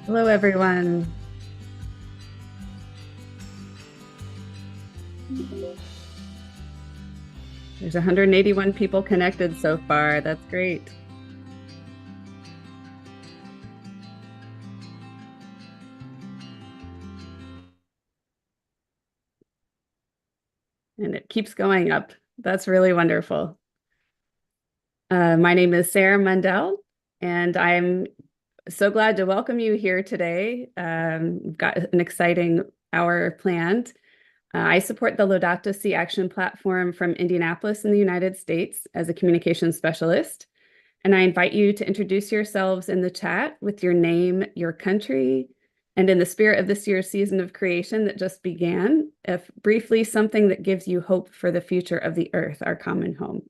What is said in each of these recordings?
Hello, everyone. There's 181 people connected so far. That's great. And it keeps going up. That's really wonderful. My name is Sarah Mundell, and I'm so glad to welcome you here today. We've got an exciting hour planned. I support the Laudato Si Action platform from Indianapolis in the United States as a communications specialist. And I invite you to introduce yourselves in the chat with your name, your country, and in the spirit of this year's season of creation that just began, if briefly something that gives you hope for the future of the earth, our common home.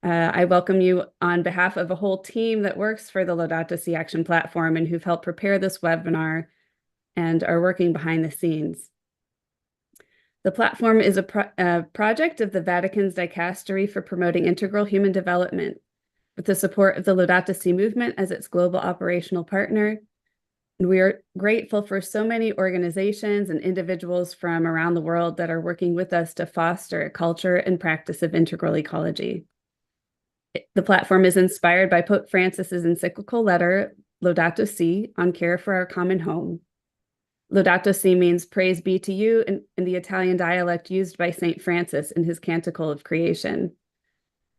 I welcome you on behalf of a whole team that works for the Laudato Si Action platform and who've helped prepare this webinar and are working behind the scenes. The platform is a project of the Vatican's Dicastery for Promoting Integral Human Development, with the support of the Laudato Si movement as its global operational partner. And we are grateful for so many organizations and individuals from around the world that are working with us to foster a culture and practice of integral ecology. The platform is inspired by Pope Francis's encyclical letter, Laudato Si, on care for our common home. Laudato Si means praise be to you in the Italian dialect used by St. Francis in his Canticle of Creation.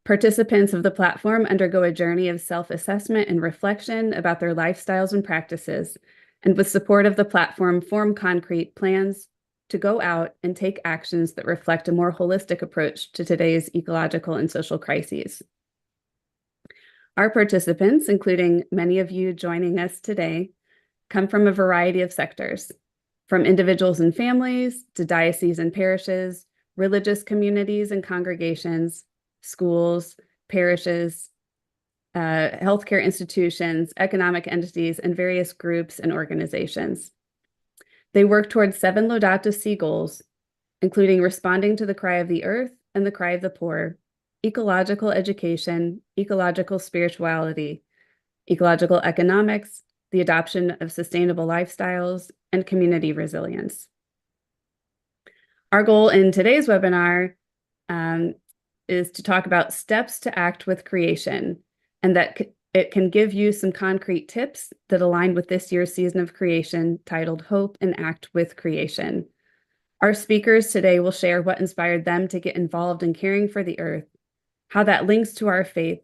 Participants of the platform undergo a journey of self-assessment and reflection about their lifestyles and practices, and with support of the platform, form concrete plans to go out and take actions that reflect a more holistic approach to today's ecological and social crises. Our participants, including many of you joining us today, come from a variety of sectors, from individuals and families to dioceses and parishes, religious communities and congregations, schools, parishes, healthcare institutions, economic entities, and various groups and organizations. They work towards 7 Laudato Si goals, including responding to the cry of the earth and the cry of the poor, ecological education, ecological spirituality, ecological economics, the adoption of sustainable lifestyles, and community resilience. Our goal in today's webinar is to talk about steps to act with creation, and that it can give you some concrete tips that align with this year's season of creation titled Hope and Act with Creation. Our speakers today will share what inspired them to get involved in caring for the earth, how that links to our faith,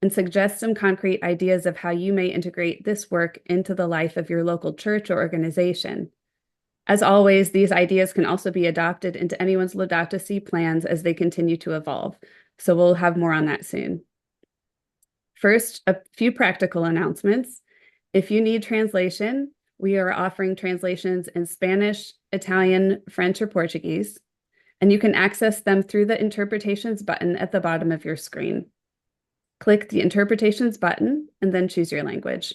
and suggest some concrete ideas of how you may integrate this work into the life of your local church or organization. As always, these ideas can also be adopted into anyone's Laudato Si plans as they continue to evolve. So we'll have more on that soon. First, a few practical announcements. If you need translation, we are offering translations in Spanish, Italian, French, or Portuguese, and you can access them through the Interpretations button at the bottom of your screen. Click the Interpretations button and then choose your language.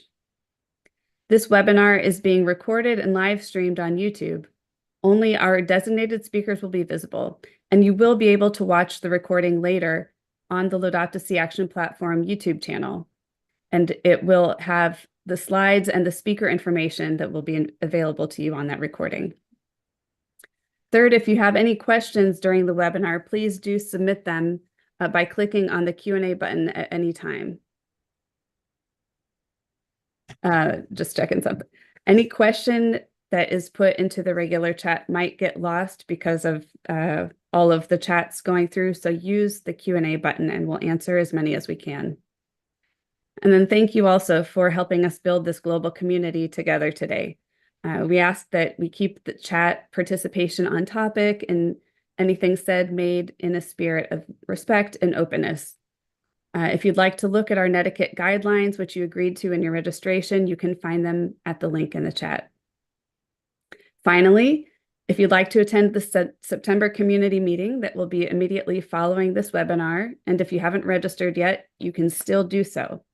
This webinar is being recorded and live streamed on YouTube. Only our designated speakers will be visible, and you will be able to watch the recording later on the Laudato Si Action Platform YouTube channel. And it will have the slides and the speaker information that will be available to you on that recording. Third, if you have any questions during the webinar, please do submit them by clicking on the Q&A button at any time. Just checking something. Any question that is put into the regular chat might get lost because of all of the chats going through. So use the Q&A button and we'll answer as many as we can. And then thank you also for helping us build this global community together today. We ask that we keep the chat participation on topic and anything said made in a spirit of respect and openness. If you'd like to look at our netiquette guidelines, which you agreed to in your registration, you can find them at the link in the chat. Finally, if you'd like to attend the September community meeting that will be immediately following this webinar, and if you haven't registered yet, you can still do so.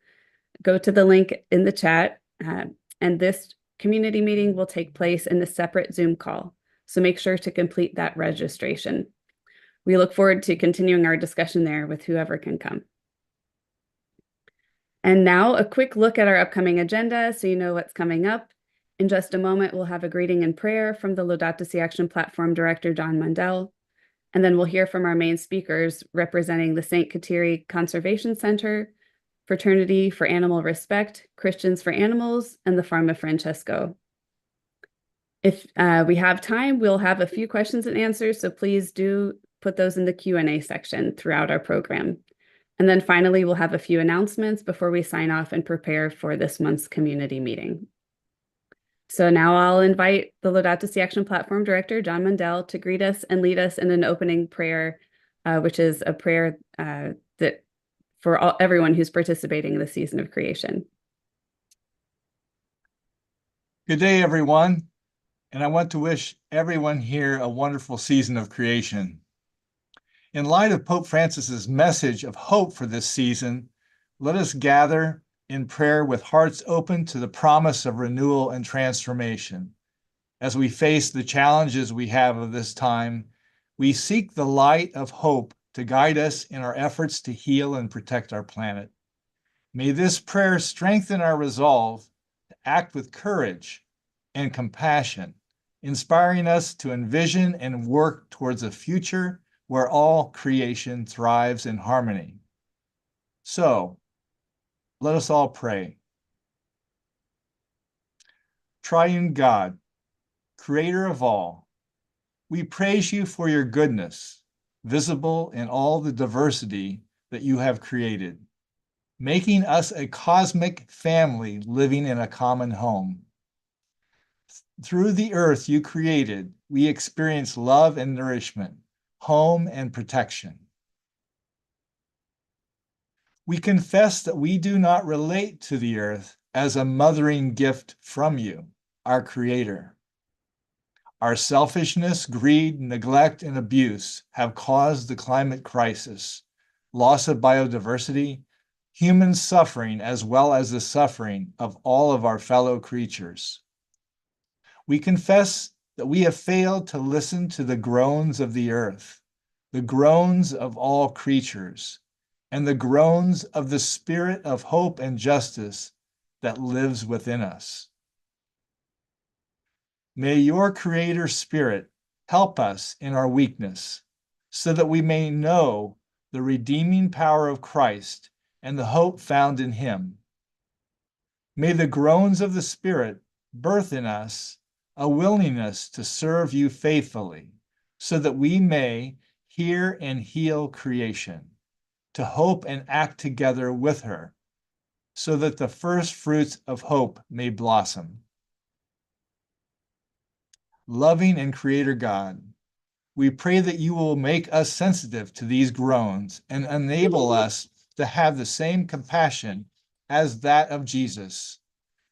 Go to the link in the chat, and this community meeting will take place in a separate Zoom call. So make sure to complete that registration. We look forward to continuing our discussion there with whoever can come. And now a quick look at our upcoming agenda so you know what's coming up. In just a moment, we'll have a greeting and prayer from the Laudato Si Action Platform Director, John Mundell, and then we'll hear from our main speakers representing the St. Kateri Conservation Center, Fraternity for Animal Respect, Christians for Animals, and the Farm of Francesco. If we have time, we'll have a few questions and answers, so please do put those in the Q&A section throughout our program. And then finally, we'll have a few announcements before we sign off and prepare for this month's community meeting. So now I'll invite the Laudato Si Action Platform Director, John Mundell, to greet us and lead us in an opening prayer, which is a prayer that for everyone who's participating in the season of creation. Good day, everyone. And I want to wish everyone here a wonderful season of creation. In light of Pope Francis's message of hope for this season, let us gather in prayer with hearts open to the promise of renewal and transformation. As we face the challenges we have of this time, we seek the light of hope to guide us in our efforts to heal and protect our planet. May this prayer strengthen our resolve to act with courage and compassion, inspiring us to envision and work towards a future where all creation thrives in harmony. So, let us all pray. Triune God, creator of all, we praise you for your goodness, visible in all the diversity that you have created, making us a cosmic family living in a common home. Through the earth you created, we experience love and nourishment, home and protection. We confess that we do not relate to the earth as a mothering gift from you, our Creator. Our selfishness, greed, neglect, and abuse have caused the climate crisis, loss of biodiversity, human suffering, as well as the suffering of all of our fellow creatures. We confess that we have failed to listen to the groans of the earth, the groans of all creatures, and the groans of the spirit of hope and justice that lives within us. May your Creator Spirit help us in our weakness, so that we may know the redeeming power of Christ and the hope found in him. May the groans of the Spirit birth in us a willingness to serve you faithfully, so that we may hear and heal creation, to hope and act together with her, so that the first fruits of hope may blossom. Loving and Creator God, we pray that you will make us sensitive to these groans and enable us to have the same compassion as that of Jesus,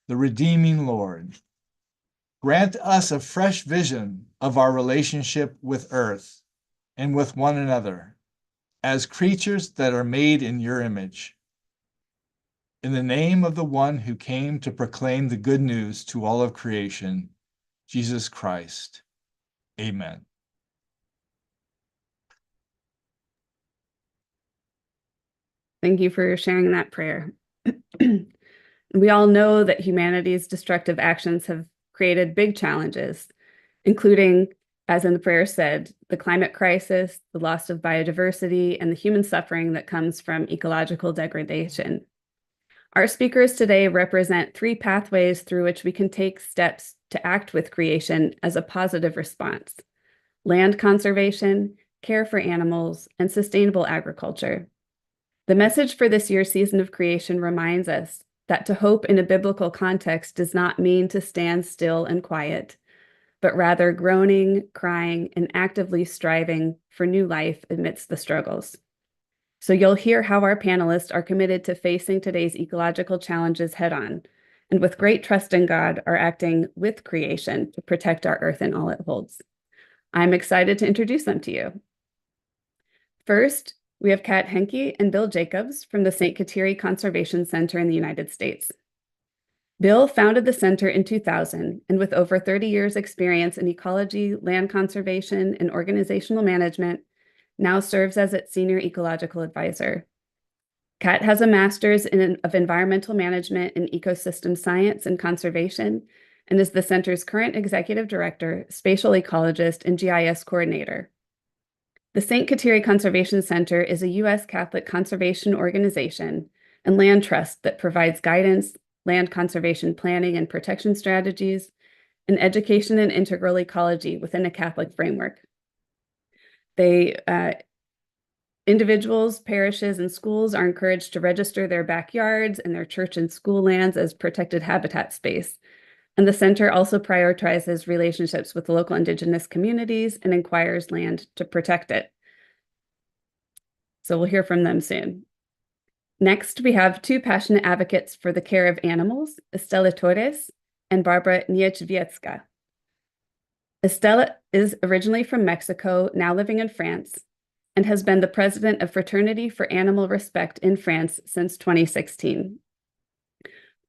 the redeeming Lord. Grant us a fresh vision of our relationship with earth and with one another as creatures that are made in your image. In the name of the one who came to proclaim the good news to all of creation, Jesus Christ. Amen. Thank you for sharing that prayer. We all know that humanity's destructive actions have created big challenges, including, as in the prayer said, the climate crisis, the loss of biodiversity, and the human suffering that comes from ecological degradation. Our speakers today represent three pathways through which we can take steps to act with creation as a positive response: land conservation, care for animals, and sustainable agriculture. The message for this year's season of creation reminds us that to hope in a biblical context does not mean to stand still and quiet, but rather groaning, crying, and actively striving for new life amidst the struggles. So you'll hear how our panelists are committed to facing today's ecological challenges head-on, and with great trust in God are acting with creation to protect our earth and all it holds. I'm excited to introduce them to you. First, we have Kat Henke and Bill Jacobs from the St. Kateri Conservation Center in the United States. Bill founded the center in 2000, and with over 30 years experience in ecology, land conservation, and organizational management, now serves as its senior ecological advisor. Kat has a master's of environmental management in ecosystem science and conservation, and is the center's current executive director, spatial ecologist, and GIS coordinator. The St. Kateri Conservation Center is a U.S. Catholic conservation organization and land trust that provides guidance, land conservation planning and protection strategies, and education and integral ecology within a Catholic framework. Individuals, parishes, and schools are encouraged to register their backyards and their church and school lands as protected habitat space. And the center also prioritizes relationships with local Indigenous communities and acquires land to protect it. So we'll hear from them soon. Next, we have two passionate advocates for the care of animals, Estela Torres and Barbara Niechwiecka. Estela is originally from Mexico, now living in France, and has been the president of Fraternity for Animal Respect in France since 2016.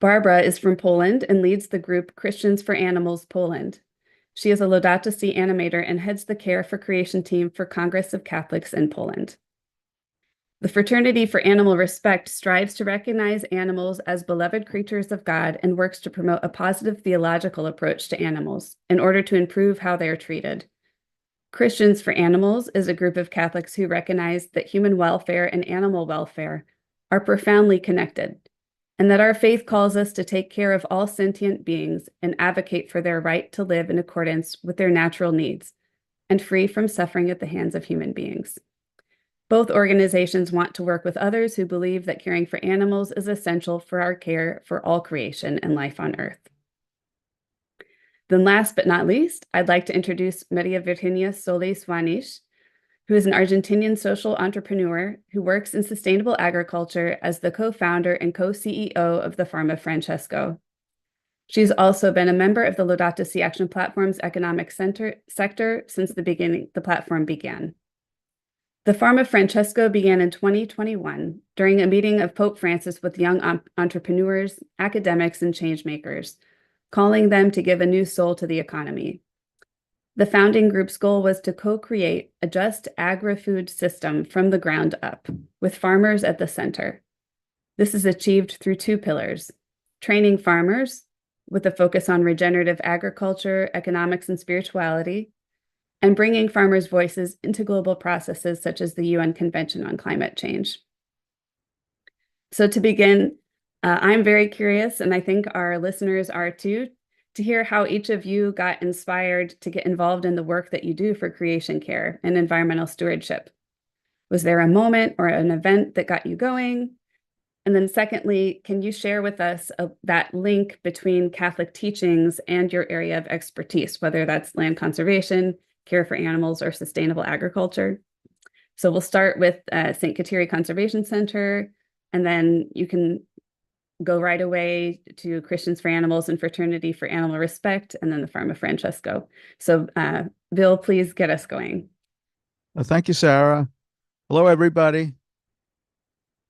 Barbara is from Poland and leads the group Christians for Animals Poland. She is a Laudato Si animator and heads the Care for Creation team for Congress of Catholics in Poland. The Fraternity for Animal Respect strives to recognize animals as beloved creatures of God and works to promote a positive theological approach to animals in order to improve how they are treated. Christians for Animals is a group of Catholics who recognize that human welfare and animal welfare are profoundly connected, and that our faith calls us to take care of all sentient beings and advocate for their right to live in accordance with their natural needs and free from suffering at the hands of human beings. Both organizations want to work with others who believe that caring for animals is essential for our care for all creation and life on Earth. Then last but not least, I'd like to introduce Maria Virginia Solis Vanish, who is an Argentinian social entrepreneur who works in sustainable agriculture as the co-founder and co-CEO of the Farm of Francesco. She's also been a member of the Laudato Si Action Platform's economic sector since the platform began. The Farm of Francesco began in 2021 during a meeting of Pope Francis with young entrepreneurs, academics, and changemakers, calling them to give a new soul to the economy. The founding group's goal was to co-create a just agri-food system from the ground up, with farmers at the center. This is achieved through two pillars: training farmers, with a focus on regenerative agriculture, economics, and spirituality, and bringing farmers' voices into global processes such as the UN Convention on Climate Change. So to begin, I'm very curious, and I think our listeners are too, to hear how each of you got inspired to get involved in the work that you do for creation care and environmental stewardship. Was there a moment or an event that got you going? And then secondly, can you share with us that link between Catholic teachings and your area of expertise, whether that's land conservation, care for animals, or sustainable agriculture? So we'll start with St. Kateri Conservation Center, and then you can go right away to Christians for Animals and Fraternity for Animal Respect, and then the Farm of Francesco. So Bill, please get us going. Thank you, Sarah. Hello, everybody.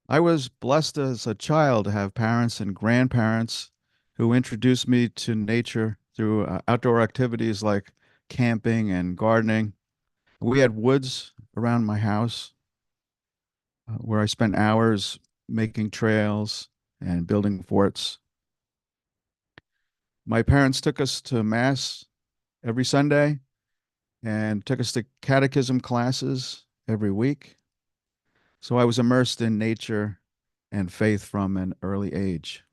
I was blessed as a child to have parents and grandparents who introduced me to nature through outdoor activities like camping and gardening. We had woods around my house where I spent hours making trails and building forts. My parents took us to Mass every Sunday and took us to catechism classes every week. So I was immersed in nature and faith from an early age.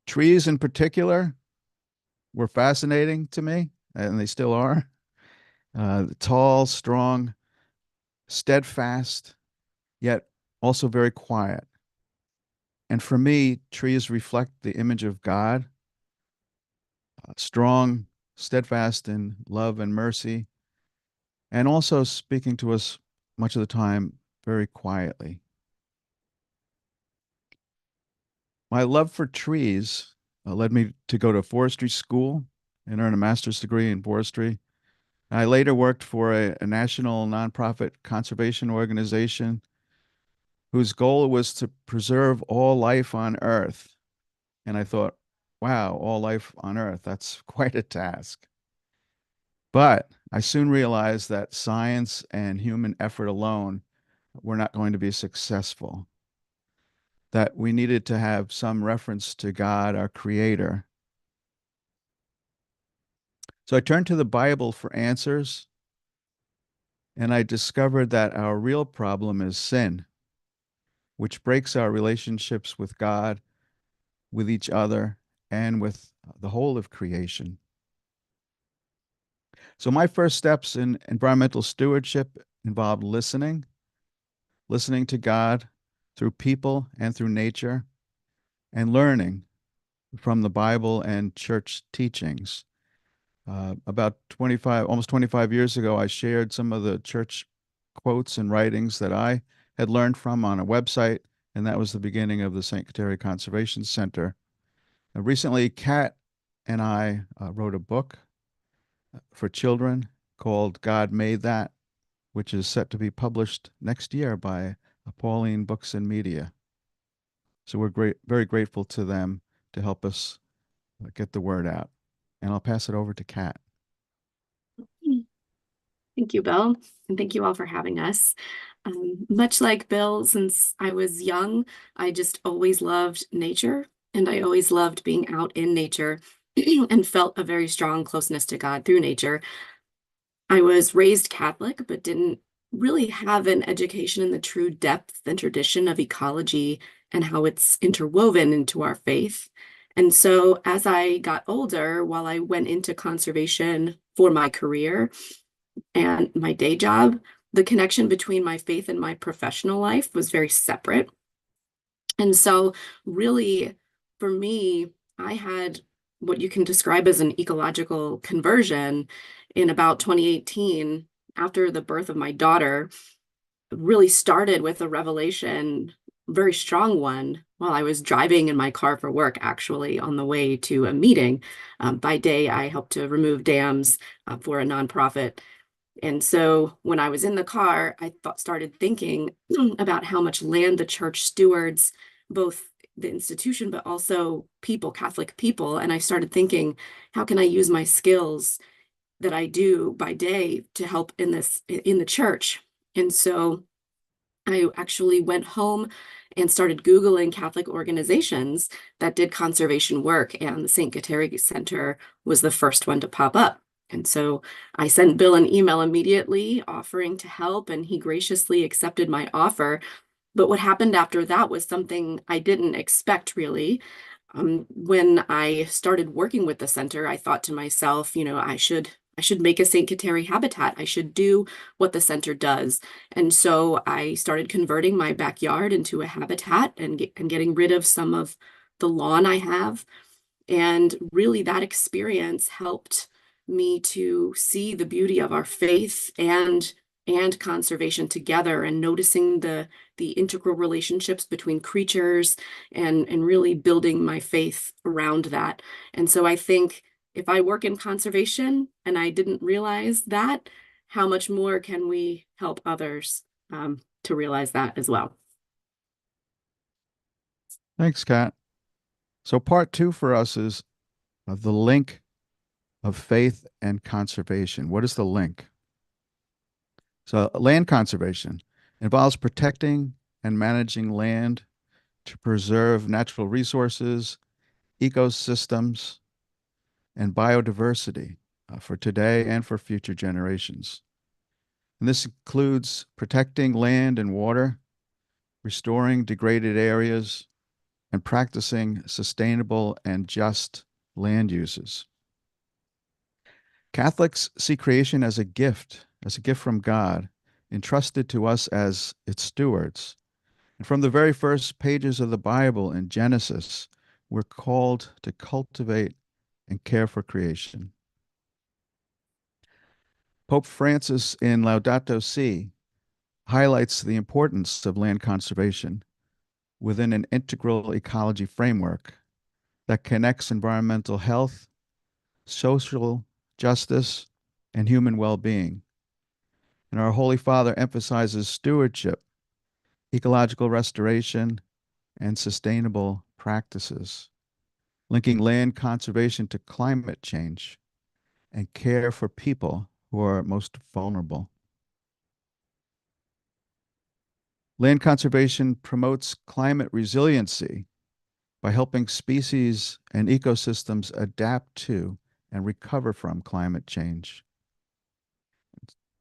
Trees in particular were fascinating to me, and they still are. Tall, strong, steadfast, yet also very quiet. And for me, trees reflect the image of God, strong, steadfast in love and mercy, and also speaking to us much of the time very quietly. My love for trees led me to go to forestry school and earn a master's degree in forestry. I later worked for a national nonprofit conservation organization whose goal was to preserve all life on Earth. And I thought, wow, all life on Earth, that's quite a task. But I soon realized that science and human effort alone were not going to be successful. that we needed to have some reference to God, our creator. So I turned to the Bible for answers, and I discovered that our real problem is sin, which breaks our relationships with God, with each other, and with the whole of creation. So my first steps in environmental stewardship involved listening to God through people and through nature, and learning from the Bible and church teachings. About almost 25 years ago, I shared some of the church quotes and writings that I had learned from on a website, and that was the beginning of the St. Kateri Conservation Center. Recently, Kat and I wrote a book for children called God Made That, which is set to be published next year by Pauline Books and Media. So we're very grateful to them to help us get the word out. And I'll pass it over to Kat. Thank you, Bill, and thank you all for having us. Much like Bill, since I was young, I just always loved nature, and I always loved being out in nature and felt a very strong closeness to God through nature. I was raised Catholic, but didn't really have an education in the true depth and tradition of ecology and how it's interwoven into our faith. And so as I got older, while I went into conservation for my career and my day job, the connection between my faith and my professional life was very separate. And so really, for me, I had what you can describe as an ecological conversion in about 2018, after the birth of my daughter. Really started with a revelation, very strong one, while I was driving in my car for work, actually, on the way to a meeting. By day, I helped to remove dams for a nonprofit. And so when I was in the car, I started thinking about how much land the church stewards, both the institution, but also people, Catholic people. And I started thinking, how can I use my skills that I do by day to help in the church? And so I actually went home and started Googling Catholic organizations that did conservation work, and the St. Kateri Center was the first one to pop up. And so I sent Bill an email immediately offering to help, and he graciously accepted my offer. But what happened after that was something I didn't expect, really. When I started working with the center, I thought to myself, I should make a St. Kateri habitat. I should do what the center does. And so I started converting my backyard into a habitat and getting rid of some of the lawn I have. And really that experience helped me to see the beauty of our faith and conservation together, and noticing the integral relationships between creatures, and really building my faith around that. And so I think if I work in conservation and I didn't realize that, how much more can we help others to realize that as well? Thanks, Kat. So part 2 for us is the link of faith and conservation. What is the link? So land conservation involves protecting and managing land to preserve natural resources, ecosystems, and biodiversity for today and for future generations. And this includes protecting land and water, restoring degraded areas, and practicing sustainable and just land uses. Catholics see creation as a gift from God, entrusted to us as its stewards. And from the very first pages of the Bible in Genesis, we're called to cultivate and care for creation. Pope Francis in Laudato Si highlights the importance of land conservation within an integral ecology framework that connects environmental health, social justice, and human well-being. And our Holy Father emphasizes stewardship, ecological restoration, and sustainable practices, linking land conservation to climate change and care for people who are most vulnerable. Land conservation promotes climate resiliency by helping species and ecosystems adapt to and recover from climate change.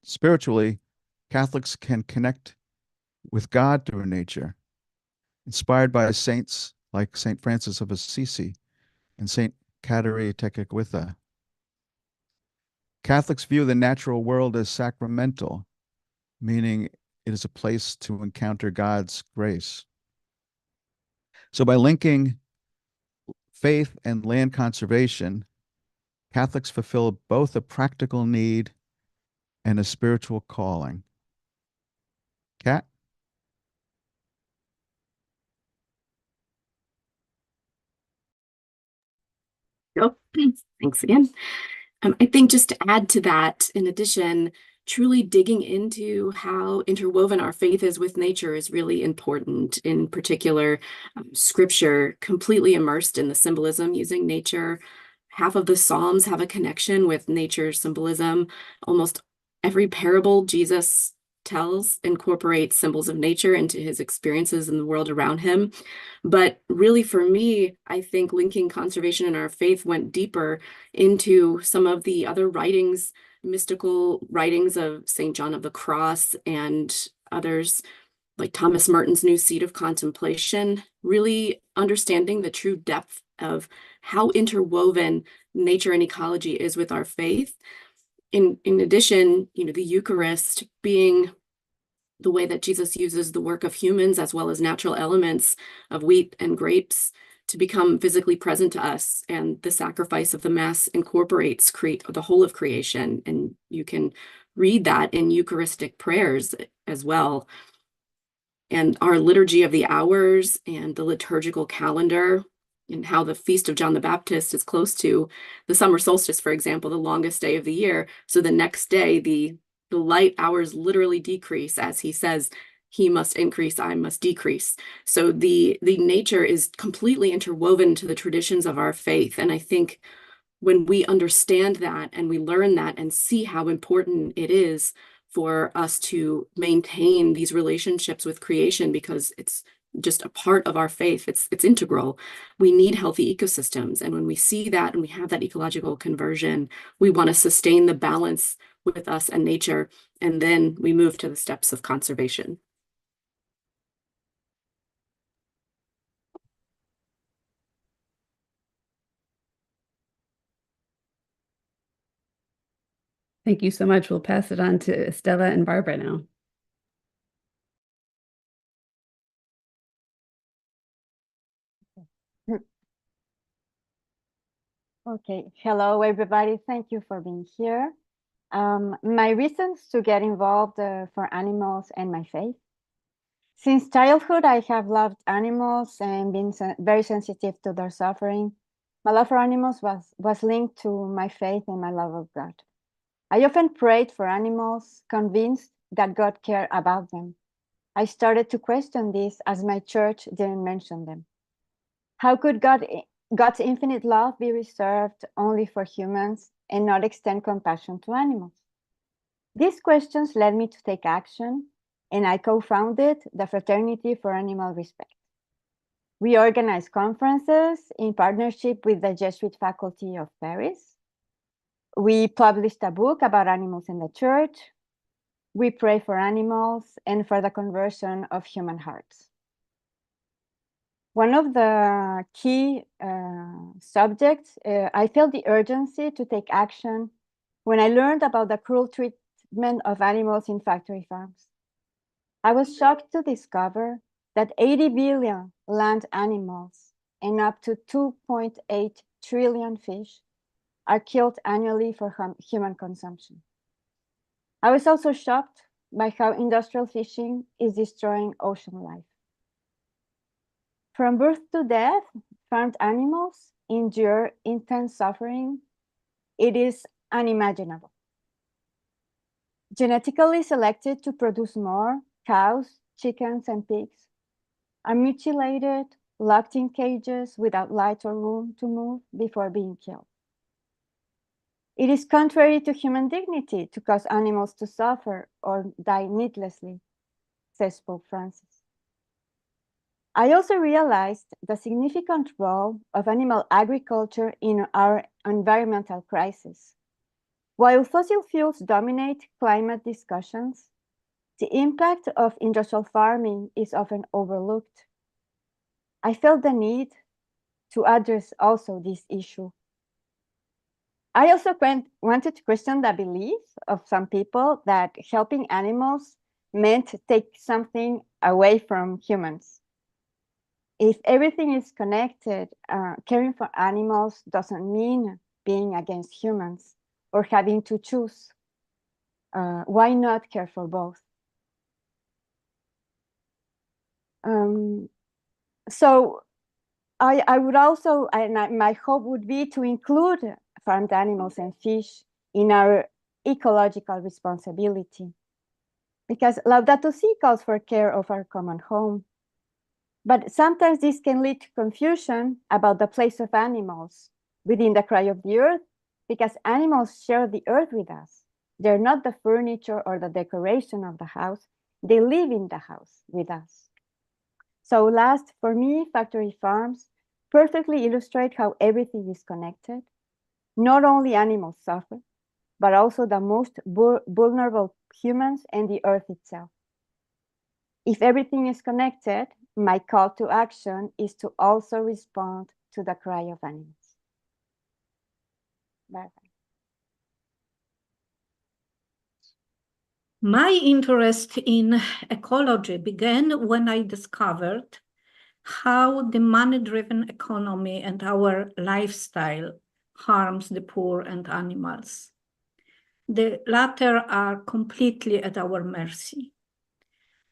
Spiritually, Catholics can connect with God through nature, inspired by saints like St. Francis of Assisi and St. Kateri Conservation. Catholics view the natural world as sacramental, meaning it is a place to encounter God's grace. So by linking faith and land conservation, Catholics fulfill both a practical need and a spiritual calling. Kat? Oh, thanks again. I think just to add to that, in addition, truly digging into how interwoven our faith is with nature is really important. In particular, scripture completely immersed in the symbolism using nature. Half of the Psalms have a connection with nature symbolism. Almost every parable Jesus tells incorporates symbols of nature into his experiences in the world around him. But really, for me, I think linking conservation and our faith went deeper into some of the other writings, mystical writings of St. John of the Cross and others like Thomas Merton's New Seed of Contemplation, really understanding the true depth of how interwoven nature and ecology is with our faith. In addition, the Eucharist being the way that Jesus uses the work of humans as well as natural elements of wheat and grapes to become physically present to us. And the sacrifice of the Mass incorporates the whole of creation. And you can read that in Eucharistic prayers as well. And our liturgy of the hours and the liturgical calendar and how the Feast of John the Baptist is close to the summer solstice, for example, the longest day of the year. So the next day, the light hours literally decrease as he says, he must increase, I must decrease. So the nature is completely interwoven to the traditions of our faith. And I think when we understand that and we learn that and see how important it is for us to maintain these relationships with creation, because it's just a part of our faith, it's integral. We need healthy ecosystems. And when we see that and we have that ecological conversion, we want to sustain the balance with us and nature. And then we move to the steps of conservation. Thank you so much. We'll pass it on to Stella and Barbara now. Okay, hello everybody. Thank you for being here. My reasons to get involved for animals and my faith. Since childhood, I have loved animals and been very sensitive to their suffering. My love for animals was linked to my faith and my love of God. I often prayed for animals, convinced that God cared about them. I started to question this as my church didn't mention them. How could God's infinite love be reserved only for humans and not extend compassion to animals? These questions led me to take action, and I co-founded the Fraternity for Animal Respect. We organize conferences in partnership with the Jesuit faculty of Paris. We published a book about animals in the church. We pray for animals and for the conversion of human hearts. One of the key subjects, I felt the urgency to take action when I learned about the cruel treatment of animals in factory farms. I was shocked to discover that 80 billion land animals and up to 2.8 trillion fish are killed annually for human consumption. I was also shocked by how industrial fishing is destroying ocean life. From birth to death, farmed animals endure intense suffering. It is unimaginable. Genetically selected to produce more, cows, chickens, and pigs are mutilated, locked in cages without light or room to move before being killed. It is contrary to human dignity to cause animals to suffer or die needlessly. says Pope Francis. I also realized the significant role of animal agriculture in our environmental crisis. While fossil fuels dominate climate discussions, the impact of industrial farming is often overlooked. I felt the need to address also this issue. I also wanted to question the belief of some people that helping animals meant to take something away from humans. If everything is connected, caring for animals doesn't mean being against humans or having to choose. Why not care for both? So I would also, my hope would be to include farmed animals and fish in our ecological responsibility. Because Laudato Si calls for care of our common home. But sometimes this can lead to confusion about the place of animals within the cry of the earth, because animals share the earth with us. They're not the furniture or the decoration of the house. They live in the house with us. So last, for me, factory farms perfectly illustrate how everything is connected. Not only animals suffer, but also the most vulnerable humans and the earth itself. If everything is connected, my call to action is to also respond to the cry of animals. Bye-bye. My interest in ecology began when I discovered how the money-driven economy and our lifestyle harms the poor and animals. The latter are completely at our mercy.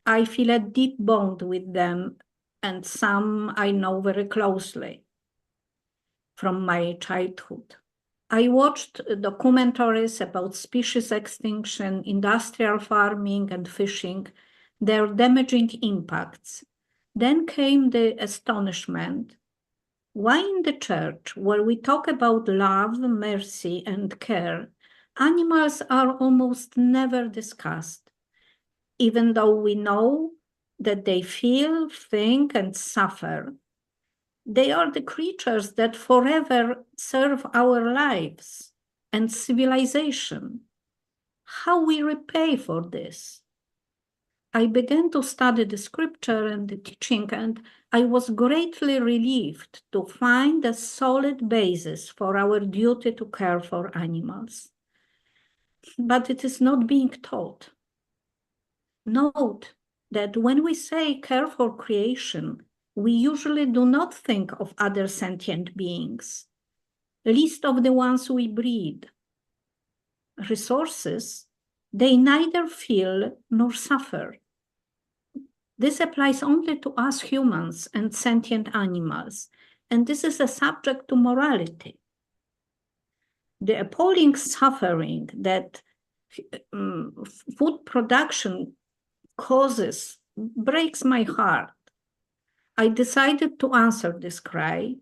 I feel a deep bond with them, and some I know very closely from my childhood. I watched documentaries about species extinction, industrial farming, and fishing, their damaging impacts. Then came the astonishment. Why in the church, where we talk about love, mercy, and care, animals are almost never discussed, even though we know that they feel, think, and suffer? They are the creatures that forever serve our lives and civilization. How we repay for this? I began to study the scripture and the teaching, and I was greatly relieved to find a solid basis for our duty to care for animals. But it is not being taught. Note that when we say care for creation, we usually do not think of other sentient beings, least of the ones we breed. Resources, they neither feel nor suffer. This applies only to us humans and sentient animals, and this is a subject to morality. The appalling suffering that food production causes breaks my heart. I decided to answer this cry.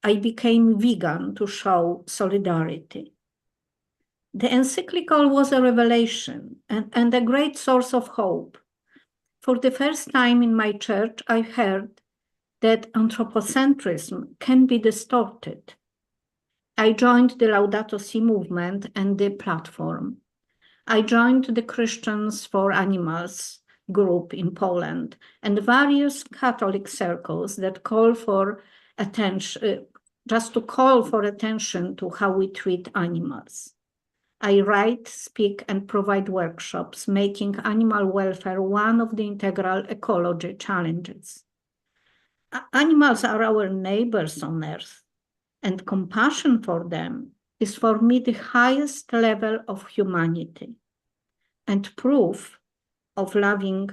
I became vegan to show solidarity. The encyclical was a revelation and a great source of hope. For the first time in my church, I heard that anthropocentrism can be distorted. I joined the Laudato Si movement and the platform. I joined the Christians for Animals group in Poland and various Catholic circles that call for attention, just to call for attention to how we treat animals. I write, speak, and provide workshops, making animal welfare one of the integral ecology challenges. Animals are our neighbors on Earth, and compassion for them is for me the highest level of humanity and proof of loving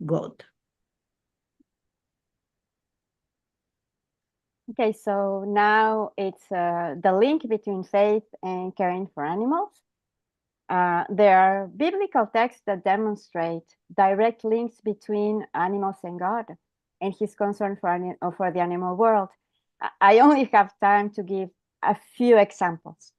God. Okay, so now it's the link between faith and caring for animals. There are biblical texts that demonstrate direct links between animals and God and his concern for the animal world. I only have time to give a few examples,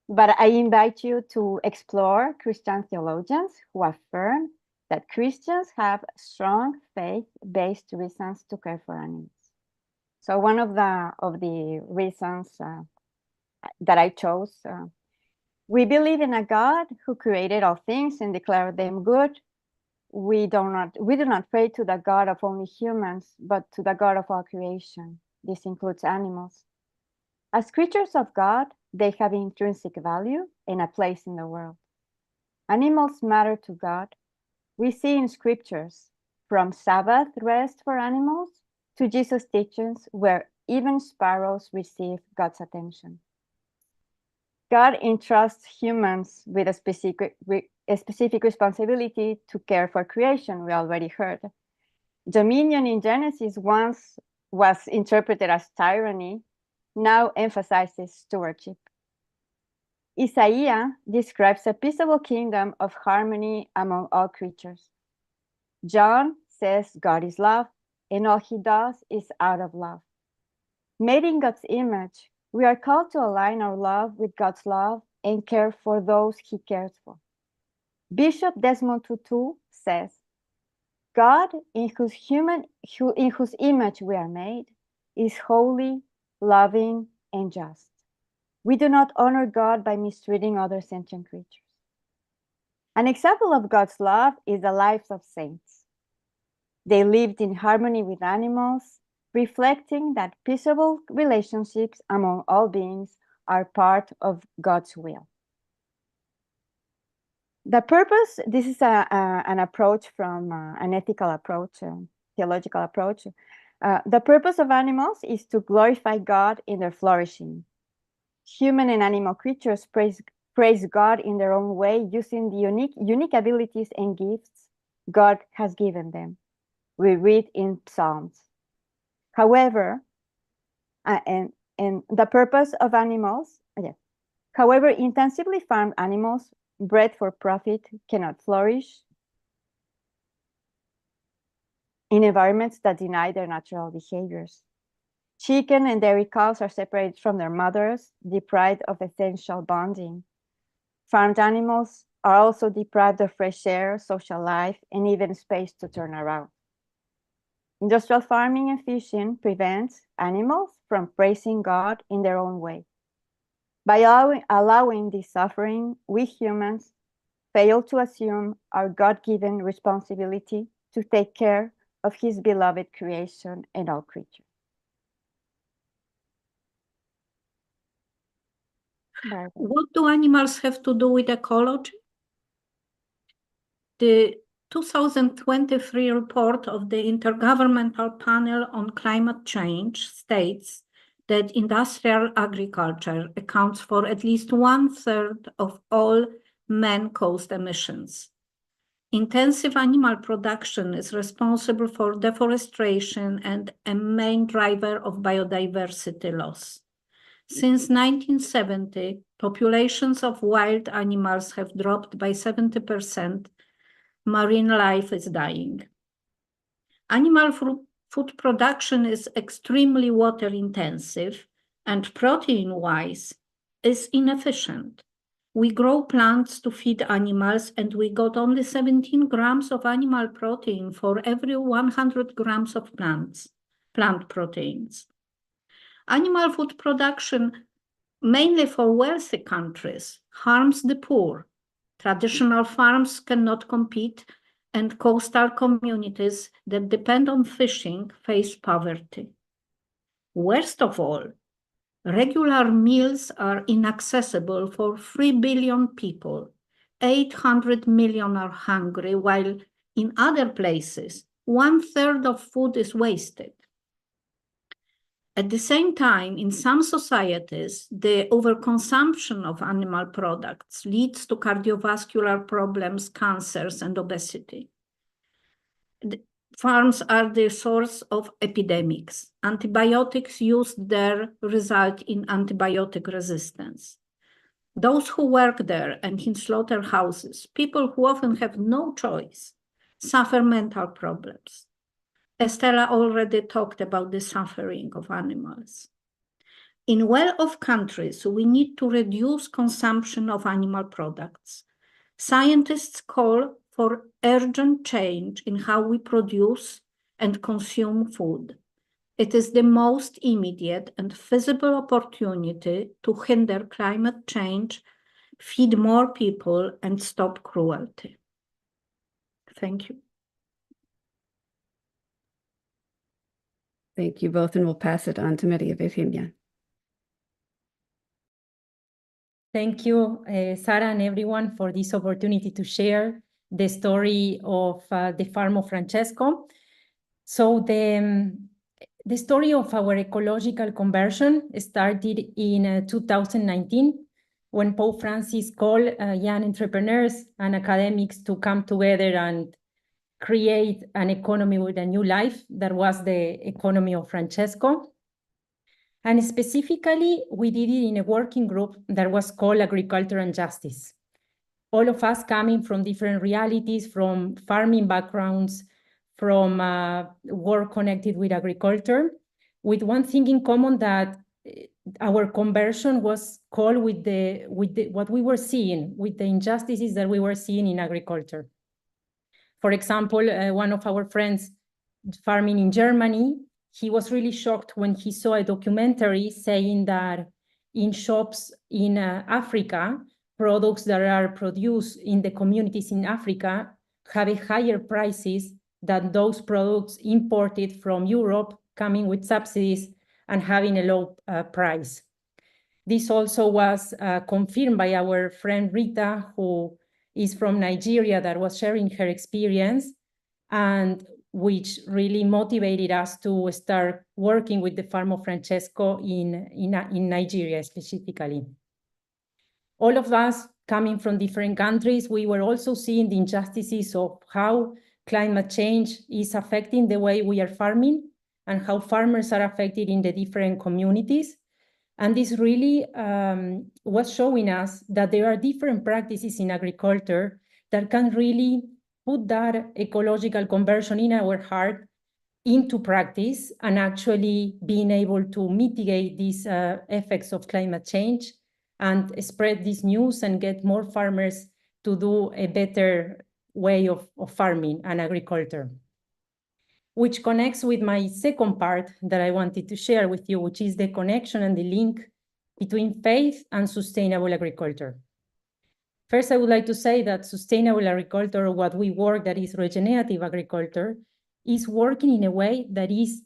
but I invite you to explore Christian theologians who affirm that Christians have strong faith-based reasons to care for animals. So one of the reasons that I chose, we believe in a God who created all things and declared them good. We do not pray to the God of only humans, but to the God of all creation. This includes animals. As creatures of God, they have intrinsic value and a place in the world. Animals matter to God. We see in scriptures, from Sabbath rest for animals to Jesus' teachings, where even sparrows receive God's attention. God entrusts humans with a specific responsibility to care for creation, we already heard. Dominion in Genesis once was interpreted as tyranny, now emphasizes stewardship. Isaiah describes a peaceable kingdom of harmony among all creatures. John says God is love, and all he does is out of love. Made in God's image, we are called to align our love with God's love and care for those he cares for. Bishop Desmond Tutu says, God, in whose image we are made, is holy, loving, and just. We do not honor God by mistreating other sentient creatures. An example of God's love is the lives of saints. They lived in harmony with animals, reflecting that peaceable relationships among all beings are part of God's will. The purpose, this is an approach from an ethical approach, theological approach. The purpose of animals is to glorify God in their flourishing. Human and animal creatures praise God in their own way, using the unique abilities and gifts God has given them. We read in Psalms. However, and the purpose of animals, however, intensively farmed animals bred for profit cannot flourish in environments that deny their natural behaviors. Chicken and dairy cows are separated from their mothers, deprived of essential bonding. Farmed animals are also deprived of fresh air, social life, and even space to turn around. Industrial farming and fishing prevents animals from praising God in their own way. By allowing this suffering, we humans fail to assume our God-given responsibility to take care of his beloved creation and all creatures. What do animals have to do with ecology? The 2023 report of the Intergovernmental Panel on Climate Change states that industrial agriculture accounts for at least 1/3 of all man-caused emissions. Intensive animal production is responsible for deforestation and a main driver of biodiversity loss. Since 1970, populations of wild animals have dropped by 70%. Marine life is dying. Animal food production is extremely water intensive and protein-wise is inefficient. We grow plants to feed animals and we got only 17 grams of animal protein for every 100 grams of plant proteins. Animal food production, mainly for wealthy countries, harms the poor. Traditional farms cannot compete, and coastal communities that depend on fishing face poverty. Worst of all, regular meals are inaccessible for 3 billion people. 800 million are hungry, while in other places, 1/3 of food is wasted. At the same time, in some societies, the overconsumption of animal products leads to cardiovascular problems, cancers, and obesity. Farms are the source of epidemics. Antibiotics used there result in antibiotic resistance. Those who work there and in slaughterhouses, people who often have no choice, suffer mental problems. Estela already talked about the suffering of animals. In well-off countries, we need to reduce consumption of animal products. Scientists call for urgent change in how we produce and consume food. It is the most immediate and feasible opportunity to hinder climate change, feed more people, and stop cruelty. Thank you. Thank you both, and we'll pass it on to Maria Virginia. Thank you, Sarah, and everyone for this opportunity to share the story of the Farm of Francesco. So the story of our ecological conversion started in 2019 when Pope Francis called young entrepreneurs and academics to come together and create an economy with a new life. That was the economy of Francesco. And specifically, we did it in a working group that was called Agriculture and Justice. All of us coming from different realities, from farming backgrounds, from work connected with agriculture, with one thing in common, that our conversion was called with what we were seeing, with the injustices that we were seeing in agriculture. For example, one of our friends farming in Germany, he was really shocked when he saw a documentary saying that in shops in Africa, products that are produced in the communities in Africa have a higher prices than those products imported from Europe, coming with subsidies and having a low price. This also was confirmed by our friend Rita, who is from Nigeria, that was sharing her experience, and which really motivated us to start working with the Farm of Francesco in Nigeria specifically. All of us coming from different countries, we were also seeing the injustices of how climate change is affecting the way we are farming and how farmers are affected in the different communities. And this really was showing us that there are different practices in agriculture that can really put that ecological conversion in our heart into practice and actually being able to mitigate these effects of climate change and spread this news and get more farmers to do a better way of farming and agriculture. Which connects with my second part that I wanted to share with you, which is the connection and the link between faith and sustainable agriculture. First, I would like to say that sustainable agriculture, what we work, that is regenerative agriculture, is working in a way that is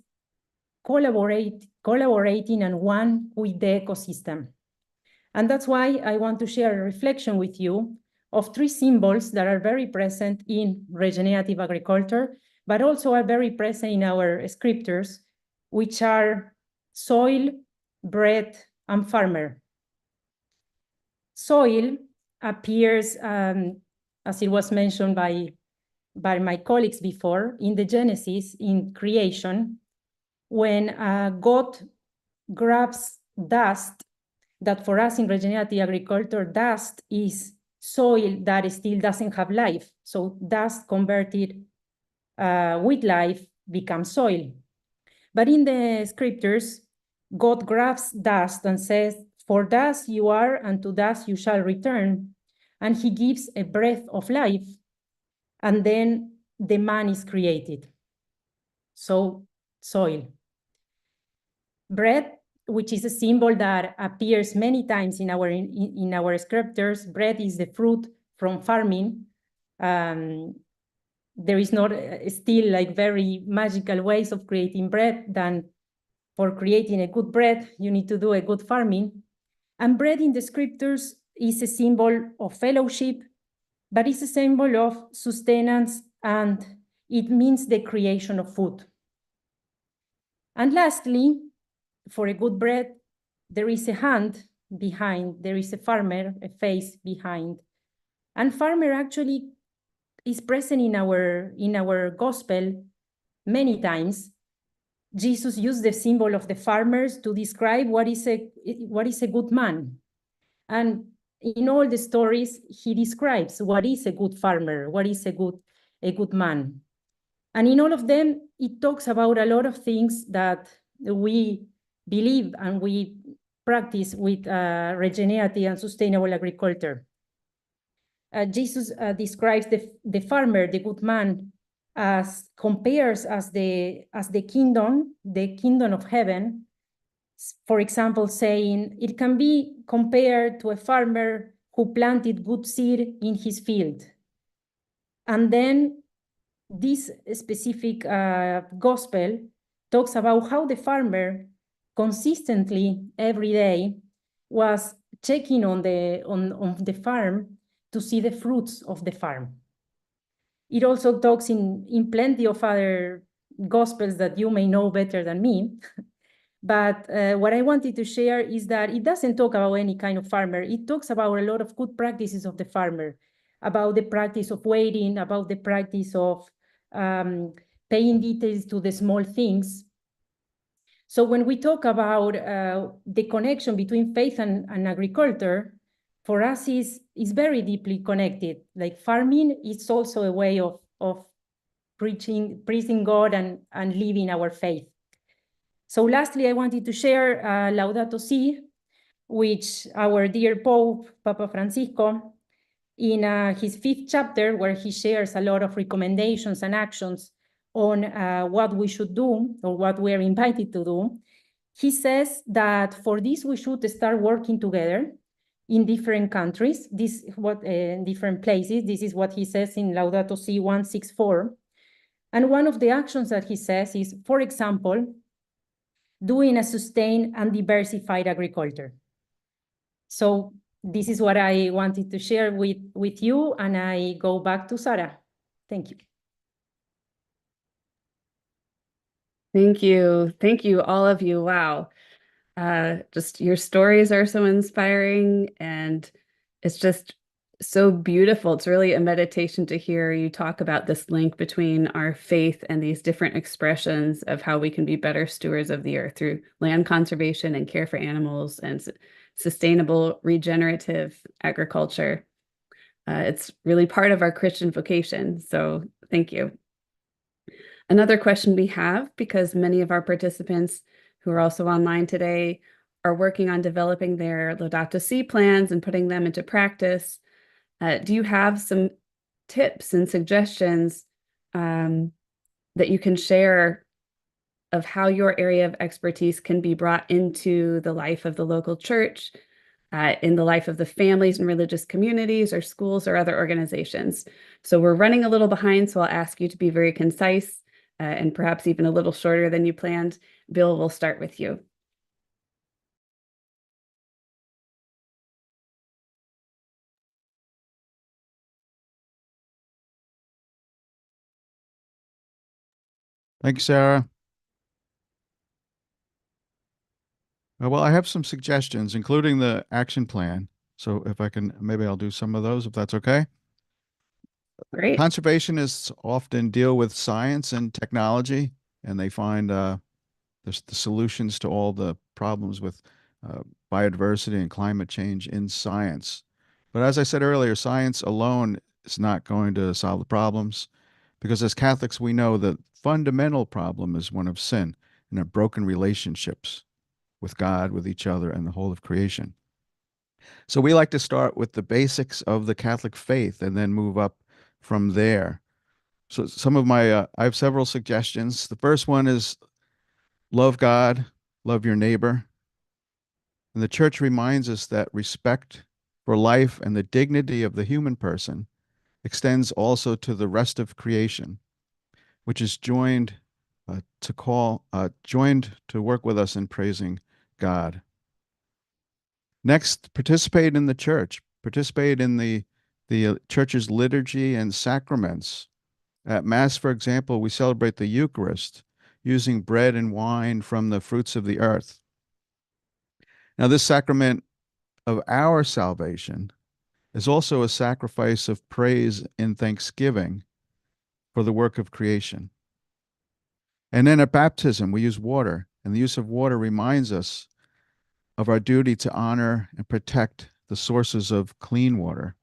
collaborating and one with the ecosystem. And that's why I want to share a reflection with you of three symbols that are very present in regenerative agriculture, but also are very present in our scriptures, which are soil, bread, and farmer. Soil appears, as it was mentioned by my colleagues before, in the Genesis, in creation, when God grabs dust, that for us in regenerative agriculture, dust is soil that still doesn't have life. So dust converted with life becomes soil. But in the scriptures, God grabs dust and says, "For dust you are, and to dust you shall return." And he gives a breath of life, and then the man is created. So soil. Bread, which is a symbol that appears many times in our scriptures. Bread is the fruit from farming. There is not still like very magical ways of creating bread than for creating a good bread, you need to do a good farming. And bread in the scriptures is a symbol of fellowship, but it's a symbol of sustenance, and it means the creation of food. And lastly, for a good bread, there is a hand behind, there is a farmer, a face behind. And farmer actually is present in our gospel many times. Jesus used the symbol of the farmers to describe what is a good man. And in all the stories, he describes what is a good farmer, what is a good man. And in all of them, it talks about a lot of things that we believe and we practice with regenerative and sustainable agriculture. Jesus describes the farmer, the good man, as compares as the kingdom of heaven. For example, saying it can be compared to a farmer who planted good seed in his field. And then this specific gospel talks about how the farmer consistently every day was checking on the farm to see the fruits of the farm. It also talks in plenty of other gospels that you may know better than me. But what I wanted to share is that it doesn't talk about any kind of farmer. It talks about a lot of good practices of the farmer, about the practice of waiting, about the practice of paying details to the small things. So when we talk about the connection between faith and agriculture, for us is very deeply connected. Like farming is also a way of praising God and living our faith. So lastly, I wanted to share Laudato Si, which our dear Pope, Papa Francisco, in his 5th chapter, where he shares a lot of recommendations and actions on what we should do or what we are invited to do, he says that for this we should start working together in different countries, different places. This is what he says in Laudato Si 164. And one of the actions that he says is, for example, doing a sustained and diversified agriculture. So this is what I wanted to share with you, and I go back to Sarah. Thank you. Thank you. Thank you, all of you. Wow. Just your stories are so inspiring, and it's just so beautiful. It's really a meditation to hear you talk about this link between our faith and these different expressions of how we can be better stewards of the earth through land conservation and care for animals and sustainable regenerative agriculture. It's really part of our Christian vocation. So thank you. Another question we have, because many of our participants who are also online today are working on developing their Laudato Si plans and putting them into practice. Do you have some tips and suggestions that you can share of how your area of expertise can be brought into the life of the local church, in the life of the families and religious communities or schools or other organizations? So we're running a little behind, so I'll ask you to be very concise and perhaps even a little shorter than you planned. Bill, we'll start with you. Thank you, Sarah. Well, I have some suggestions, including the action plan. So if I can, maybe I'll do some of those, if that's okay. Great. Conservationists often deal with science and technology, and they find the solutions to all the problems with biodiversity and climate change in science. But as I said earlier, science alone is not going to solve the problems, because as Catholics, we know the fundamental problem is one of sin and of broken relationships with God, with each other, and the whole of creation. So we like to start with the basics of the Catholic faith and then move up from there. So some of my, I have several suggestions. The first one is love God, love your neighbor. And the church reminds us that respect for life and the dignity of the human person extends also to the rest of creation, which is joined to work with us in praising God. Next, participate in the church. Participate in the church's liturgy and sacraments. At Mass, for example, we celebrate the Eucharist using bread and wine from the fruits of the earth. Now, this sacrament of our salvation is also a sacrifice of praise and thanksgiving for the work of creation. And then at baptism, we use water, and the use of water reminds us of our duty to honor and protect the sources of clean water.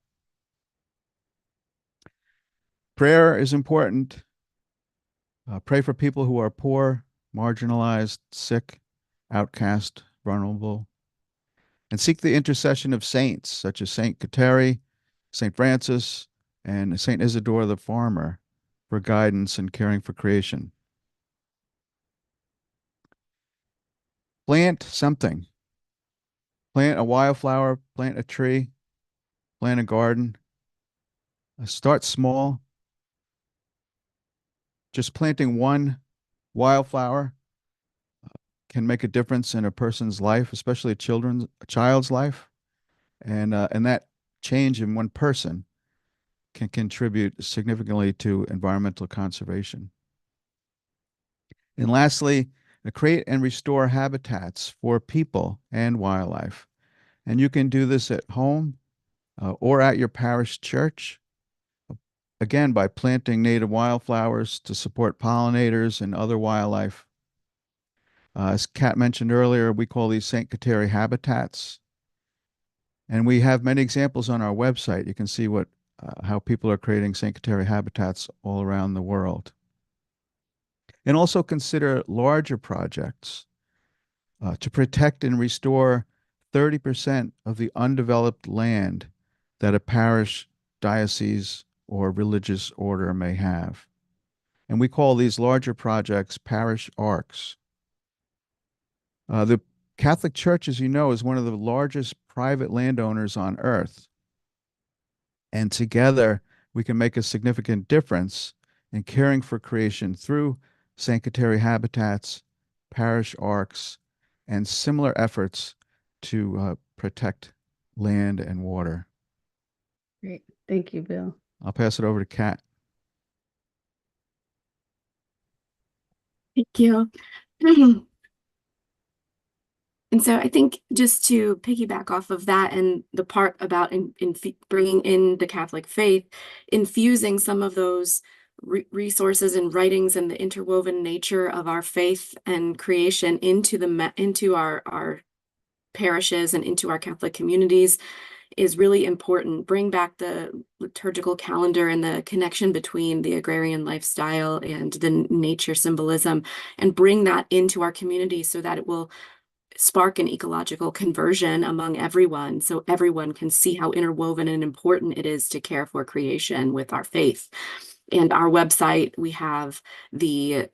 Prayer is important. Pray for people who are poor, marginalized, sick, outcast, vulnerable. And seek the intercession of saints such as Saint Kateri, St. Francis, and St. Isidore the Farmer for guidance in caring for creation. Plant something. Plant a wildflower, plant a tree, plant a garden. Start small. Just planting one wildflower can make a difference in a person's life, especially a child's life. And that change in one person can contribute significantly to environmental conservation. And lastly, create and restore habitats for people and wildlife. And you can do this at home or at your parish church, again, by planting native wildflowers to support pollinators and other wildlife. As Kat mentioned earlier, we call these St. Kateri habitats. And we have many examples on our website. You can see how people are creating St. Kateri habitats all around the world. And also consider larger projects to protect and restore 30% of the undeveloped land that a parish, diocese, or religious order may have. And we call these larger projects parish arcs. The Catholic Church, as you know, is one of the largest private landowners on earth. And together, we can make a significant difference in caring for creation through St. Kateri habitats, parish arcs, and similar efforts to protect land and water. Great. Thank you, Bill. I'll pass it over to Kat. Thank you. And so I think just to piggyback off of that and the part about bringing in the Catholic faith, infusing some of those resources and writings and the interwoven nature of our faith and creation into our parishes and into our Catholic communities is really important. Bring back the liturgical calendar and the connection between the agrarian lifestyle and the nature symbolism, and bring that into our community so that it will spark an ecological conversion among everyone, so everyone can see how interwoven and important it is to care for creation with our faith. And our website, we have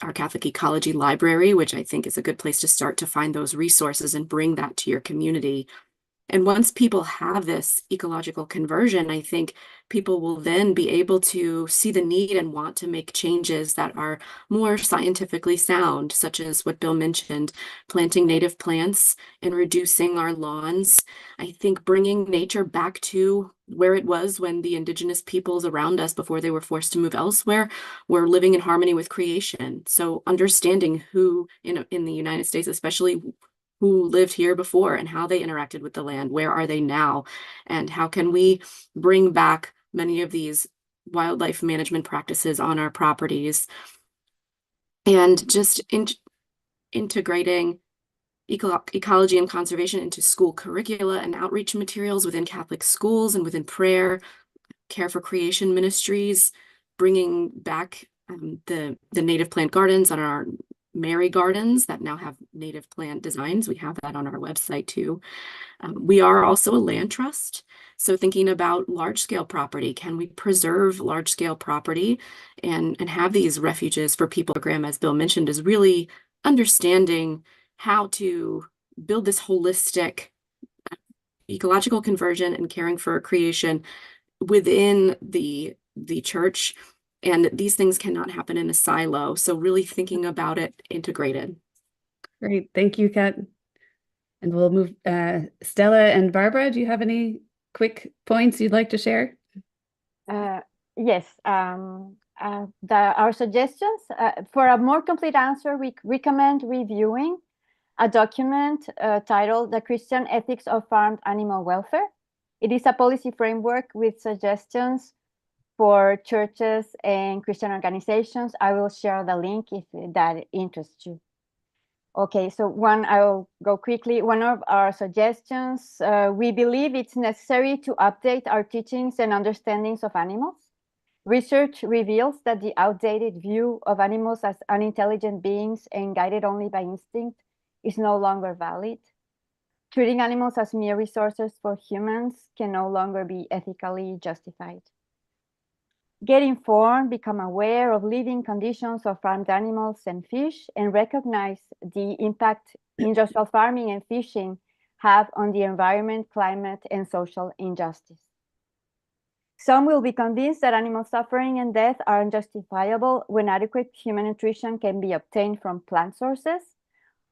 our Catholic Ecology Library, which I think is a good place to start to find those resources and bring that to your community. And once people have this ecological conversion, I think people will then be able to see the need and want to make changes that are more scientifically sound, such as what Bill mentioned, planting native plants and reducing our lawns. I think bringing nature back to where it was when the indigenous peoples around us, before they were forced to move elsewhere, were living in harmony with creation. So understanding who, in the United States especially, who lived here before and how they interacted with the land, where are they now, and how can we bring back many of these wildlife management practices on our properties, and just integrating ecology and conservation into school curricula and outreach materials within Catholic schools and within prayer, care for creation ministries, bringing back the native plant gardens on our Mary gardens that now have native plant designs. We have that on our website too. We are also a land trust. So thinking about large-scale property, can we preserve large-scale property and have these refuges for people? Program, as Bill mentioned, is really understanding how to build this holistic ecological conversion and caring for creation within the church. And these things cannot happen in a silo. So really thinking about it integrated. Great. Thank you, Kat. And we'll move, Stella and Barbara, do you have any quick points you'd like to share? Yes. Our suggestions, for a more complete answer, we recommend reviewing a document titled The Christian Ethics of Farmed Animal Welfare. It is a policy framework with suggestions for churches and Christian organizations. I will share the link if that interests you. Okay, so I'll go quickly. One of our suggestions, we believe it's necessary to update our teachings and understandings of animals. Research reveals that the outdated view of animals as unintelligent beings and guided only by instinct is no longer valid. Treating animals as mere resources for humans can no longer be ethically justified. Get informed, become aware of living conditions of farmed animals and fish, and recognize the impact industrial farming and fishing have on the environment, climate, and social injustice. Some will be convinced that animal suffering and death are unjustifiable when adequate human nutrition can be obtained from plant sources.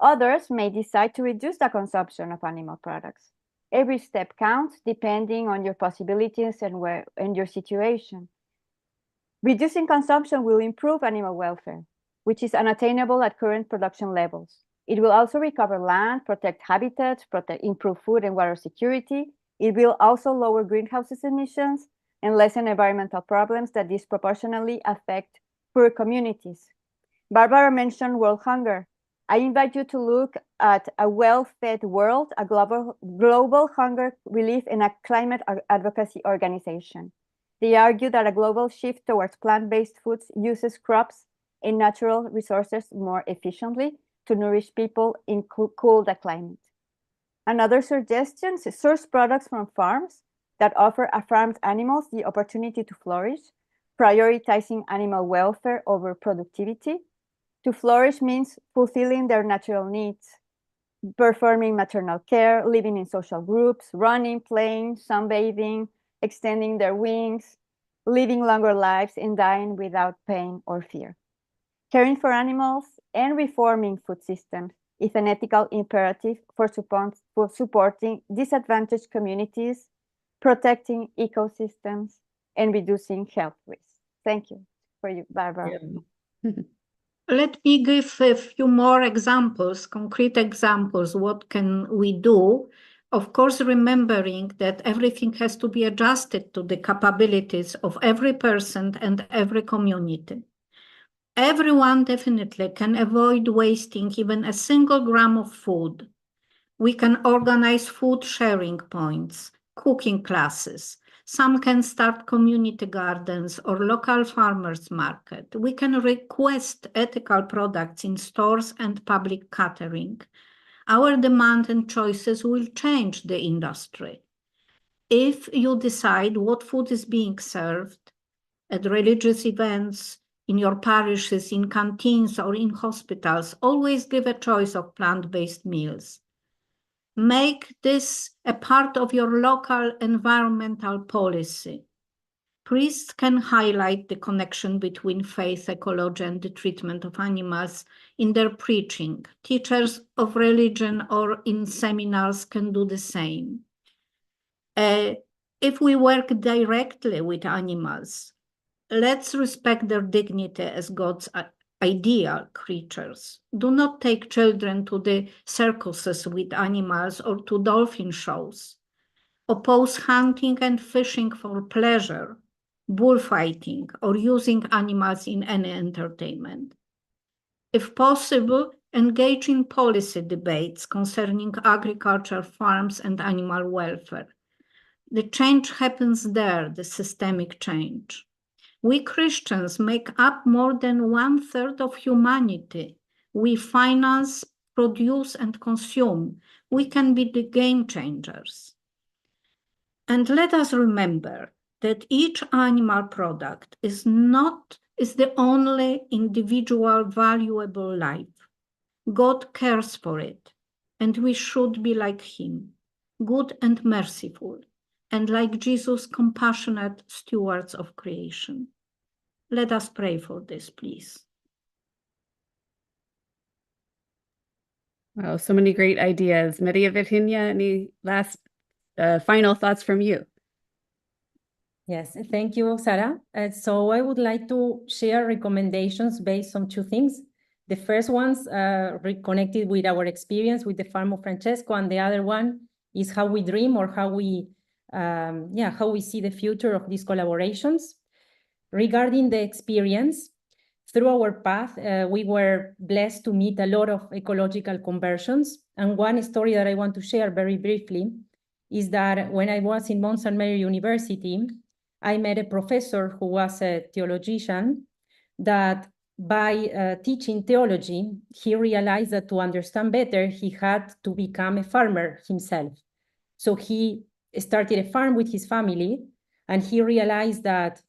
Others may decide to reduce the consumption of animal products. Every step counts depending on your possibilities and your situation. Reducing consumption will improve animal welfare, which is unattainable at current production levels. It will also recover land, protect habitats, improve food and water security. It will also lower greenhouse emissions and lessen environmental problems that disproportionately affect poor communities. Barbara mentioned world hunger. I invite you to look at A Well-Fed World, a global hunger relief and a climate advocacy organization. They argue that a global shift towards plant-based foods uses crops and natural resources more efficiently to nourish people and cool the climate. Another suggestion is source products from farms that offer farmed animals the opportunity to flourish, prioritizing animal welfare over productivity. To flourish means fulfilling their natural needs, performing maternal care, living in social groups, running, playing, sunbathing, extending their wings, living longer lives, and dying without pain or fear. Caring for animals and reforming food systems is an ethical imperative for supporting disadvantaged communities, protecting ecosystems, and reducing health risks. Thank you for you, Barbara. Yeah. Let me give a few more examples, concrete examples. What can we do? Of course, remembering that everything has to be adjusted to the capabilities of every person and every community. Everyone definitely can avoid wasting even a single gram of food. We can organize food sharing points, cooking classes. Some can start community gardens or local farmers market. We can request ethical products in stores and public catering. Our demand and choices will change the industry. If you decide what food is being served at religious events, in your parishes, in canteens, or in hospitals, always give a choice of plant-based meals. Make this a part of your local environmental policy. Priests can highlight the connection between faith, ecology, and the treatment of animals in their preaching. Teachers of religion or in seminars can do the same. If we work directly with animals, let's respect their dignity as God's ideal creatures. Do not take children to the circuses with animals or to dolphin shows. Oppose hunting and fishing for pleasure, bullfighting, or using animals in any entertainment. If possible, engage in policy debates concerning agriculture, farms, and animal welfare. The change happens there, the systemic change. We Christians make up more than 1/3 of humanity. We finance, produce, and consume. We can be the game changers. And let us remember that each animal product is the only individual valuable life. God cares for it, and we should be like him, good and merciful, and like Jesus, compassionate stewards of creation. Let us pray for this, please. Wow, so many great ideas. Maria Virginia, any last final thoughts from you? Yes, thank you, Sarah. So I would like to share recommendations based on two things. The first one's reconnected with our experience with the Farm of Francesco, and the other one is how we dream or how we see the future of these collaborations. Regarding the experience, through our path, we were blessed to meet a lot of ecological conversions. And one story that I want to share very briefly is that when I was in Mount St. Mary University, I met a professor who was a theologian that by teaching theology, he realized that to understand better, he had to become a farmer himself. So he started a farm with his family, and he realized that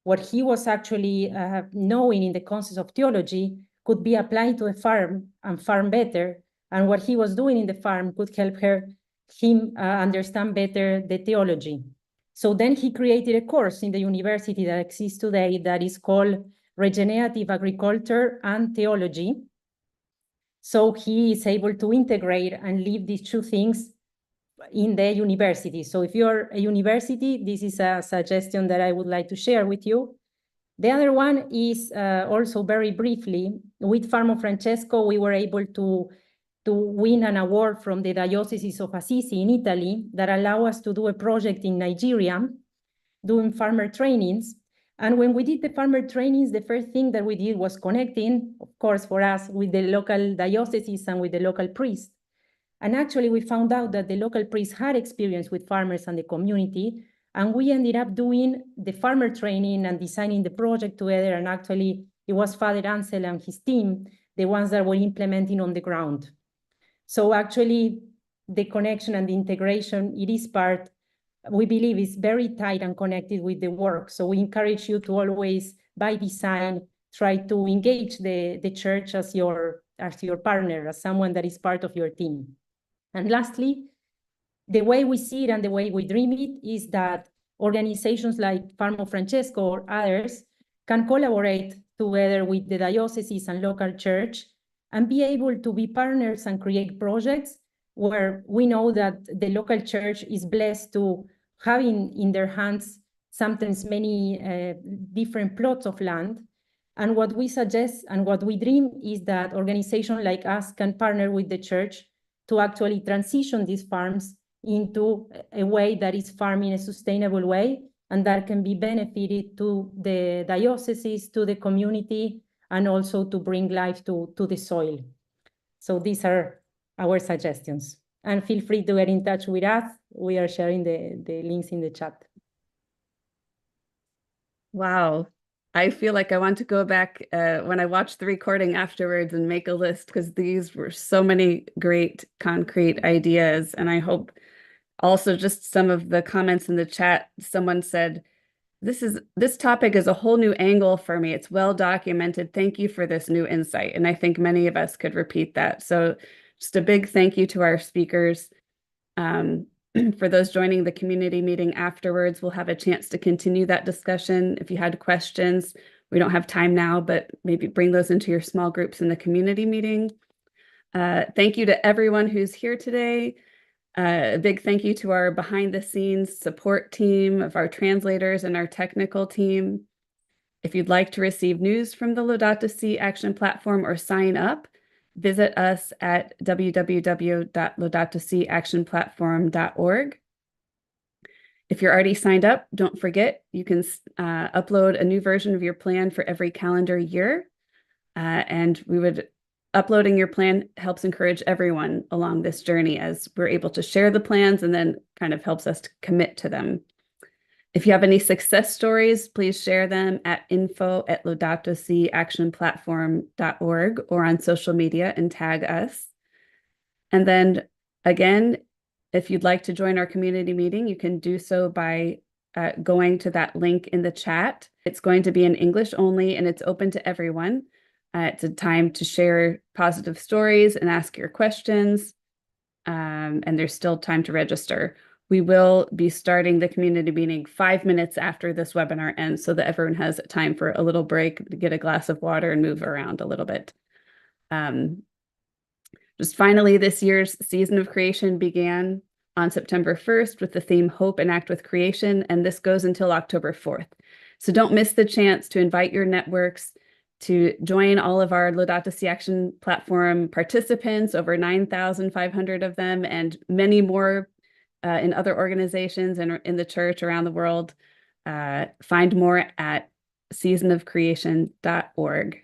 what he was actually knowing in the concepts of theology could be applied to a farm and farm better. And what he was doing in the farm could help him understand better the theology. So then he created a course in the university that exists today that is called Regenerative Agriculture and Theology. So he is able to integrate and live these two things in the university. So if you're a university, this is a suggestion that I would like to share with you. The other one is also very briefly, with Farm of Francesco, we were able to win an award from the Diocese of Assisi in Italy that allow us to do a project in Nigeria, doing farmer trainings. And when we did the farmer trainings, the first thing that we did was connecting, of course, for us, with the local dioceses and with the local priests. And actually, we found out that the local priests had experience with farmers and the community, and we ended up doing the farmer training and designing the project together. And actually, it was Father Ansel and his team, the ones that were implementing on the ground. So actually, the connection and the integration, it is part, we believe, is very tight and connected with the work. So we encourage you to always, by design, try to engage the church as your partner, as someone that is part of your team. And lastly, the way we see it and the way we dream it is that organizations like Farm of Francesco or others can collaborate together with the dioceses and local church and be able to be partners and create projects where we know that the local church is blessed to have in their hands sometimes many different plots of land. And what we suggest and what we dream is that organizations like us can partner with the church to actually transition these farms into a way that is farming a sustainable way and that can be benefited to the dioceses, to the community, and also to bring life to the soil. So these are our suggestions. And feel free to get in touch with us. We are sharing the links in the chat. Wow. I feel like I want to go back when I watch the recording afterwards and make a list, because these were so many great concrete ideas. And I hope also just some of the comments in the chat, someone said, this topic is a whole new angle for me. It's well documented. Thank you for this new insight. And I think many of us could repeat that. So just a big thank you to our speakers. For those joining the community meeting afterwards, we'll have a chance to continue that discussion. If you had questions, we don't have time now, but maybe bring those into your small groups in the community meeting. Thank you to everyone who's here today. A big thank you to our behind the scenes support team of our translators and our technical team. If you'd like to receive news from the Laudato Si Action Platform or sign up, visit us at www.laudatosiactionplatform.org. If you're already signed up, don't forget, you can upload a new version of your plan for every calendar year. And uploading your plan helps encourage everyone along this journey as we're able to share the plans and then kind of helps us to commit to them. If you have any success stories, please share them at info@laudatosiactionplatform.org or on social media and tag us. And then again, if you'd like to join our community meeting, you can do so by going to that link in the chat. It's going to be in English only and it's open to everyone. It's a time to share positive stories and ask your questions. And there's still time to register. We will be starting the community meeting 5 minutes after this webinar ends so that everyone has time for a little break to get a glass of water and move around a little bit. Just finally, this year's season of creation began on September 1st with the theme Hope and Act with Creation, and this goes until October 4th. So don't miss the chance to invite your networks to join all of our Laudato Si Action Platform participants, over 9,500 of them, and many more in other organizations and in the church around the world. Find more at seasonofcreation.org.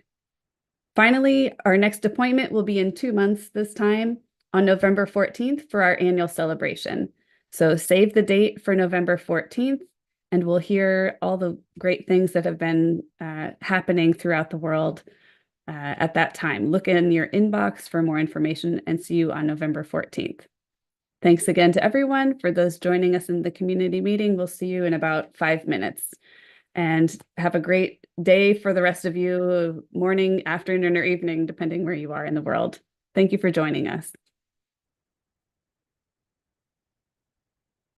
Finally, our next appointment will be in 2 months this time on November 14th for our annual celebration. So save the date for November 14th and we'll hear all the great things that have been happening throughout the world at that time. Look in your inbox for more information and see you on November 14th. Thanks again to everyone. For those joining us in the community meeting, we'll see you in about 5 minutes. And have a great day for the rest of you, morning, afternoon, or evening, depending where you are in the world. Thank you for joining us.